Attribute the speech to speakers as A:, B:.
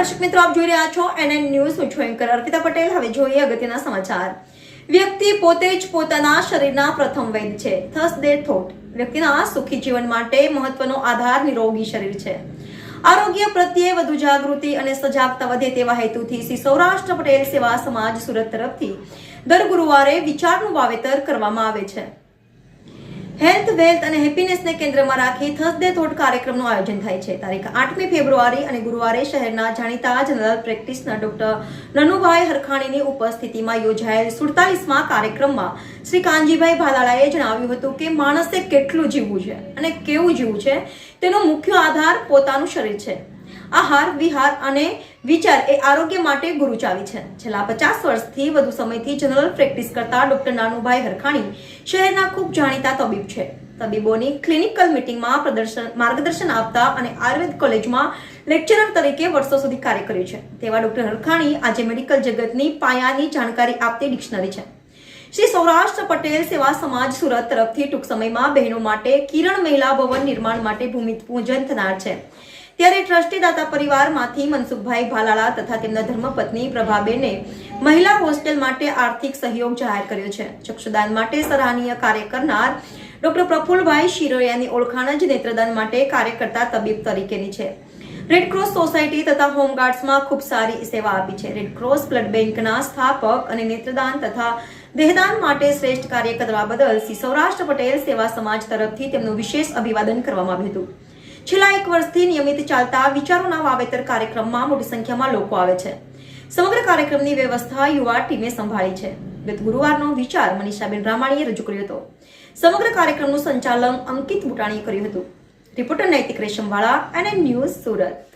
A: દર્શક મિત્રો, આપ જોઈ રહ્યા છો NN ન્યૂઝ. હું છું એન્કર અર્પિતા પટેલ. હવે જોઈએ અગત્યના સમાચાર. વ્યક્તિ પોતે જ પોતાના શરીરના પ્રથમ વૈદ્ય છે. Thus there thought. વ્યક્તિના સુખી જીવન માટે મહત્વનો આધાર નિરોગી શરીર છે. આરોગ્ય પ્રત્યે વધુ જાગૃતિ અને સજાગતા વધે તેવા હેતુથી શ્રી સૌરાષ્ટ્ર પટેલ સેવા સમાજ સુરત તરફથી દર ગુરુવારે વિચારનું વાવેતર કરવામાં આવે છે. હેલ્થ, વેલ્થ અને હેપીનેસને કેન્દ્રમાં રાખી થર્સડે થોટ કાર્યક્રમનું આયોજન થાય છે. તારીખ 8મી ફેબ્રુઆરી અને ગુરુવારે શહેરના જાણીતા જનરલ પ્રેક્ટિશનર ડોક્ટર નનુભાઈ હરખાણીની ઉપસ્થિતિમાં યોજાયેલ 47મા કાર્યક્રમમાં શ્રી કાનજીભાઈ ભાલાળાએ જણાવ્યું હતું કે માણસે કેટલું જીવવું છે અને કેવું જીવવું છે તેનો મુખ્ય આધાર પોતાનું શરીર છે. આહાર, વિહાર અને વિચાર એ આરોગ્ય માટે ગુરુચાવી છે. છેલ્લા 50 વર્ષથી વધુ સમયથી જનરલ પ્રેક્ટિસ કરતા ડોક્ટર નાનુભાઈ હરખાણી શહેરના ખૂબ જાણીતા તબીબ છે. તબીબોની ક્લિનિકલ મીટિંગમાં માર્ગદર્શન આપતા અને આયુર્વેદ કોલેજમાં લેક્ચરર તરીકે વર્ષો સુધી કાર્ય કર્યું છે. તેવા ડોક્ટર હરખાણી આજે મેડિકલ જગતની પાયાની જાણકારી આપતી ડિક્શનરી છે. શ્રી સૌરાષ્ટ્ર પટેલ સેવા સમાજ સુરત તરફથી ટૂંક સમયમાં બહેનો માટે કિરણ મહિલા ભવન નિર્માણ માટે ભૂમિપૂજન થનાર છે. ત્યારે ટ્રસ્ટી દાતા પરિવારમાંથી મનસુખભાઈ ભાલાળા તથા તેમના ધર્મપત્ની પ્રભાબેને મહિલા હોસ્ટેલ માટે આર્થિક સહયોગ જાહેર કર્યો છે. ચક્ષુદાન માટે સરાહનીય કાર્ય કરનાર ડોક્ટર પ્રફુલભાઈ શિરોયાની ઓળખાણ જ નેત્રદાન માટે કાર્ય કરતા તબીબ તરીકેની છે. રેડક્રોસ સોસાયટી તથા હોમગાર્ડ્સમાં ખૂબ સારી સેવા આપી છે. રેડક્રોસ બ્લડ બેંકના સ્થાપક અને નેત્રદાન તથા દેહદાન માટે શ્રેષ્ઠ કાર્ય કરવા બદલ શ્રી સૌરાષ્ટ્ર પટેલ સેવા સમાજ તરફથી તેમનું વિશેષ અભિવાદન કરવામાં આવ્યું હતું. છેલ્લા 1 વર્ષથી નિયમિત ચાલતા વિચારોના વાવેતર કાર્યક્રમમાં મોટી સંખ્યામાં લોકો આવે છે. સમગ્ર કાર્યક્રમની વ્યવસ્થા યુવા ટીમે સંભાળી છે. ગત ગુરુવારનો વિચાર મનીષાબેન રામાણીએ રજૂ કર્યો હતો. સમગ્ર કાર્યક્રમનું સંચાલન અંકિત બુટાણીએ કર્યું હતું. રિપોર્ટર નૈતિક રેશમવાળા, NN ન્યૂઝ, સુરત.